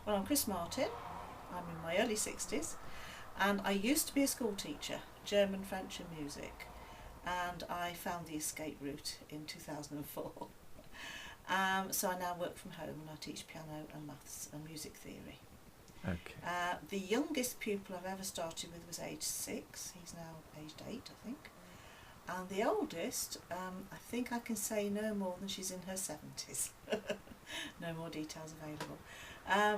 Well, I'm Chris Martin. I'm in my early 60s, and I used to be a school teacher, German, French and music, and I found the escape route in 2004. So I now work from home and I teach piano and maths and music theory. Okay. The youngest pupil I've ever started with was aged 6. He's now aged 8, I think. And the oldest, I think I can say no more than she's in her 70s. No more details available.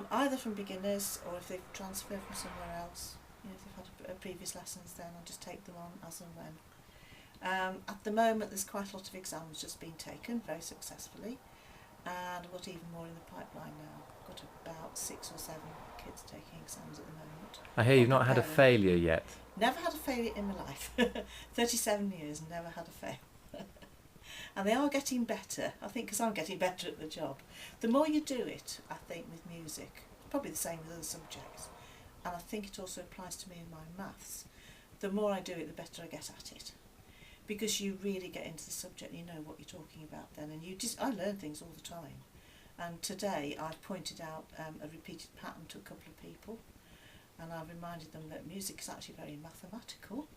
Either from beginners, or if they've transferred from somewhere else. You know, if they've had a previous lessons, then I'll just take them on as and when. At the moment, there's quite a lot of exams just being taken very successfully, and I've got even more in the pipeline now. I've got about 6 or 7 kids taking exams at the moment. I hear you've not had a failure yet. Never had a failure in my life. 37 years, never had a fail. And they are getting better, I think, because I'm getting better at the job. The more you do it, I think, with music, probably the same with other subjects, and I think it also applies to me in my maths, the more I do it, the better I get at it. Because you really get into the subject, you know what you're talking about then, and I learn things all the time. And today I've pointed out a repeated pattern to a couple of people, and I've reminded them that music is actually very mathematical,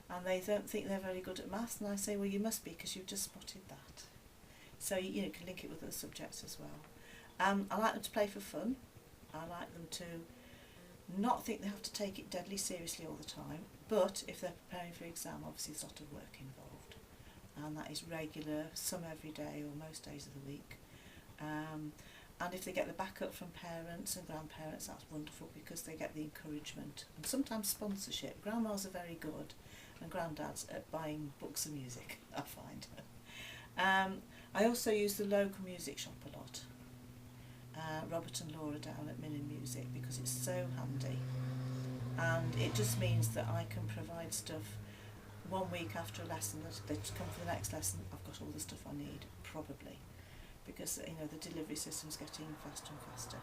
and they don't think they're very good at maths, and I say, well, you must be, because you've just spotted that. So you can link it with other subjects as well. I like them to play for fun. I like them to not think they have to take it deadly seriously all the time, but if they're preparing for exam, obviously there's a lot of work involved, and that is regular, some every day or most days of the week. And if they get the backup from parents and grandparents, that's wonderful, because they get the encouragement and sometimes sponsorship. Grandmas are very good, and granddads at buying books of music, I find. I also use the local music shop a lot, Robert and Laura down at Millen Music, because it's so handy, and it just means that I can provide stuff 1 week after a lesson, that they come for the next lesson, I've got all the stuff I need, probably, because the delivery system's getting faster and faster.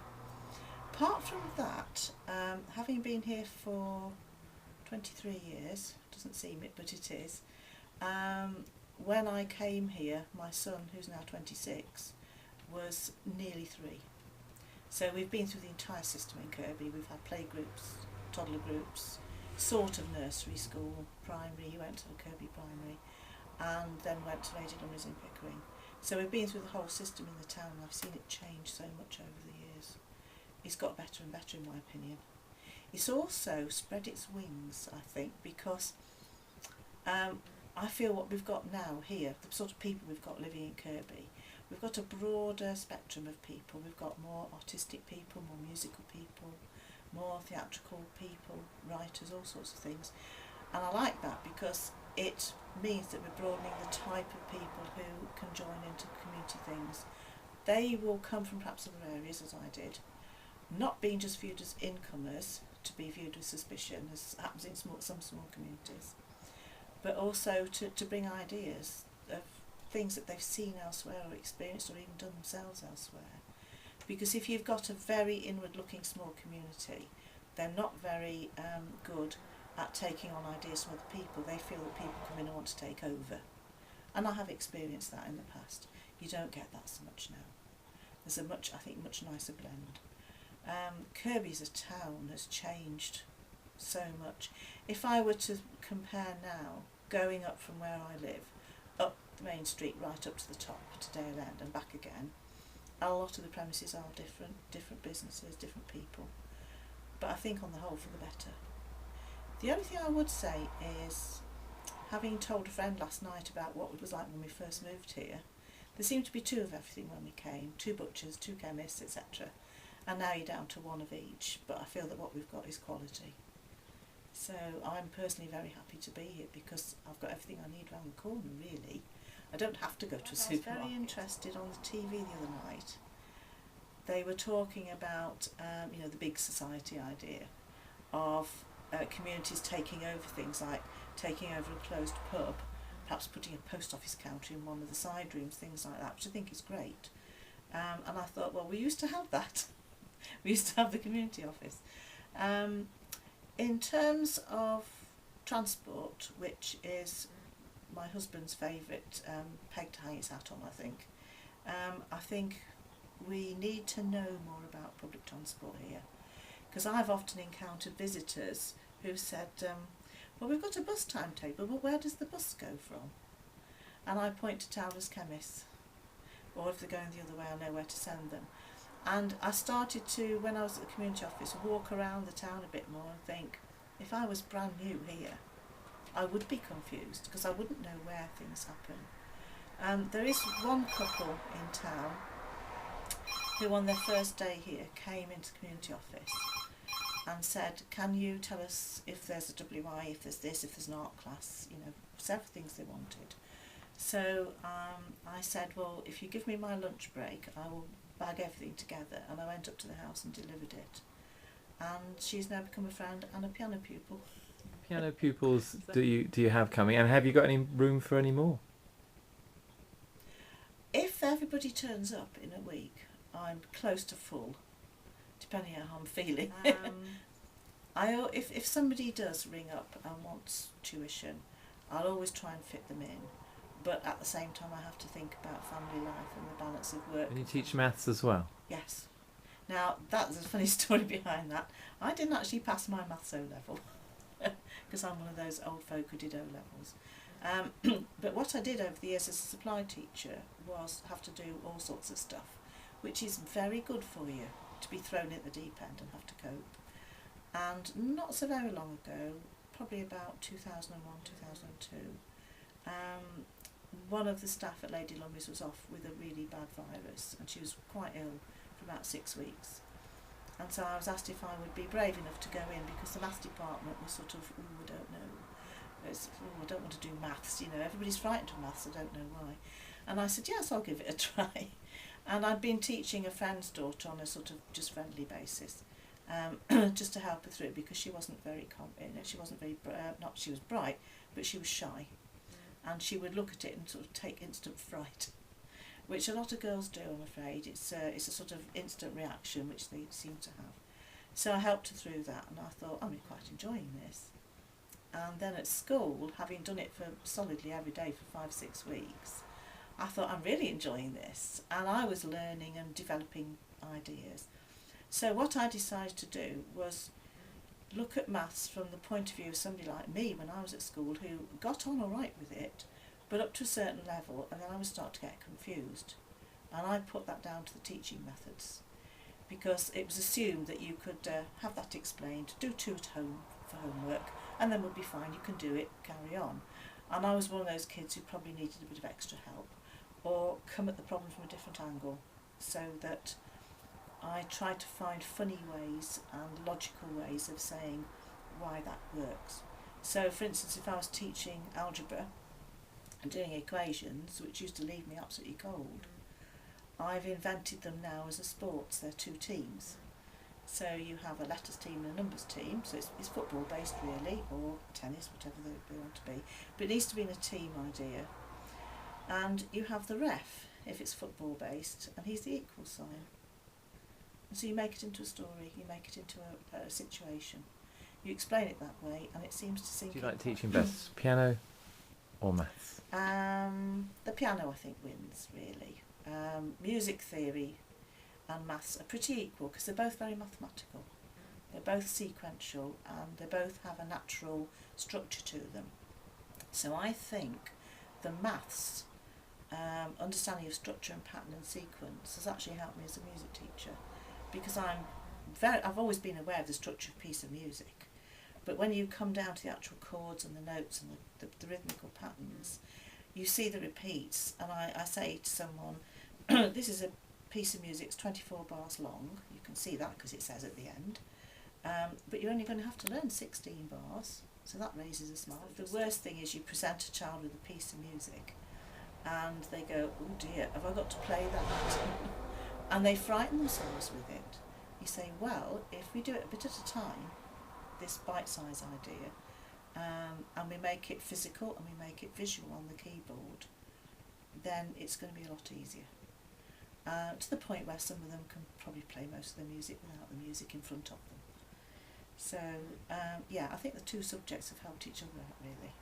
Apart from that, having been here for 23 years, doesn't seem it, but it is. When I came here, my son, who's now 26, was nearly 3. So we've been through the entire system in Kirkby. We've had play groups, toddler groups, sort of nursery school, primary. He went to Kirkby Primary, and then went to Lady Lumley's in Pickering. So we've been through the whole system in the town, and I've seen it change so much over the years. It's got better and better, in my opinion. It's also spread its wings, I think, because I feel what we've got now here, the sort of people we've got living in Kirkby, we've got a broader spectrum of people. We've got more artistic people, more musical people, more theatrical people, writers, all sorts of things. And I like that, because it means that we're broadening the type of people who can join into community things. They will come from perhaps other areas, as I did, not being just viewed as incomers, to be viewed with suspicion, as happens in some small communities, but also to bring ideas of things that they've seen elsewhere or experienced or even done themselves elsewhere. Because if you've got a very inward-looking small community, they're not very good at taking on ideas from other people. They feel that people come in and want to take over. And I have experienced that in the past. You don't get that so much now. There's a much nicer blend. Kirkby as a town has changed so much. If I were to compare now, going up from where I live, up the main street right up to the top to Dale End and back again, a lot of the premises are different businesses, different people. But I think on the whole for the better. The only thing I would say is, having told a friend last night about what it was like when we first moved here, there seemed to be 2 of everything when we came, 2 butchers, 2 chemists, etc. And now you're down to 1 of each, but I feel that what we've got is quality. So I'm personally very happy to be here, because I've got everything I need round the corner, really. I don't have to go to a supermarket. I was very interested on the TV the other night. They were talking about the big society idea of communities taking over things, like taking over a closed pub, perhaps putting a post office counter in one of the side rooms, things like that, which I think is great. And I thought, well, we used to have that. We used to have the community office. In terms of transport, which is my husband's favourite peg to hang his hat on, I think we need to know more about public transport here, because I've often encountered visitors who've said, well, we've got a bus timetable, but where does the bus go from? And I point to Towler's Chemists, or if they're going the other way, I know where to send them. And I started to, when I was at the community office, walk around the town a bit more and think, if I was brand new here, I would be confused, because I wouldn't know where things happen. There is one couple in town who on their first day here came into the community office and said, can you tell us if there's a WI, if there's this, if there's an art class, you know, several things they wanted. So I said, well, if you give me my lunch break, I will bag everything together, and I went up to the house and delivered it. And she's now become a friend and a piano pupil. Piano pupils do you have coming, and have you got any room for any more? If everybody turns up in a week, I'm close to full, depending on how I'm feeling. If somebody does ring up and wants tuition, I'll always try and fit them in. But at the same time, I have to think about family life and the balance of work. And you teach maths as well? Yes. Now, that's a funny story behind that. I didn't actually pass my maths O-level, because I'm one of those old folk who did O-levels. But what I did over the years as a supply teacher was have to do all sorts of stuff, which is very good for you, to be thrown at the deep end and have to cope. And not so very long ago, probably about 2001, 2002, one of the staff at Lady Lumley's was off with a really bad virus, and she was quite ill for about 6 weeks. And so I was asked if I would be brave enough to go in, because the maths department was sort of, I don't know, I don't want to do maths, you know, everybody's frightened of maths, I don't know why. And I said, yes, I'll give it a try. And I'd been teaching a friend's daughter on a sort of just friendly basis, just to help her through, because she wasn't very, she was bright, but she was shy. And she would look at it and sort of take instant fright, which a lot of girls do, I'm afraid. It's a sort of instant reaction which they seem to have. So I helped her through that, and I thought, I'm quite enjoying this. And then at school, having done it for solidly every day for 5-6 weeks, I thought, I'm really enjoying this, and I was learning and developing ideas. So what I decided to do was look at maths from the point of view of somebody like me when I was at school, who got on all right with it, but up to a certain level, and then I would start to get confused. And I put that down to the teaching methods, because it was assumed that you could have that explained, do 2 at home for homework, and then we'll be fine, you can do it, carry on. And I was one of those kids who probably needed a bit of extra help, or come at the problem from a different angle, so that I tried to find funny ways and logical ways of saying why that works. So, for instance, if I was teaching algebra and doing equations, which used to leave me absolutely cold, I've invented them now as a sports. They're 2 teams. So you have a letters team and a numbers team, so it's football based really, or tennis, whatever they want to be. But it needs to be in a team idea. And you have the ref, if it's football based, and he's the equal sign. And so you make it into a story, you make it into a situation. You explain it that way, and it seems to sink in. Do you like teaching best, piano or maths? The piano, I think, wins, really. Music theory and maths are pretty equal, because they're both very mathematical. They're both sequential, and they both have a natural structure to them. So I think the maths, understanding of structure and pattern and sequence, has actually helped me as a music teacher, because I've always been aware of the structure of a piece of music, but when you come down to the actual chords and the notes and the rhythmical patterns, you see the repeats. And I say to someone, this is a piece of music, it's 24 bars long, you can see that because it says at the end, but you're only going to have to learn 16 bars, so that raises a smile. The worst thing is you present a child with a piece of music and they go, oh dear, have I got to play that? And they frighten themselves with it. You say, well, if we do it a bit at a time, this bite-size idea, and we make it physical and we make it visual on the keyboard, then it's going to be a lot easier. To the point where some of them can probably play most of the music without the music in front of them. So, yeah, I think the 2 subjects have helped each other out, really.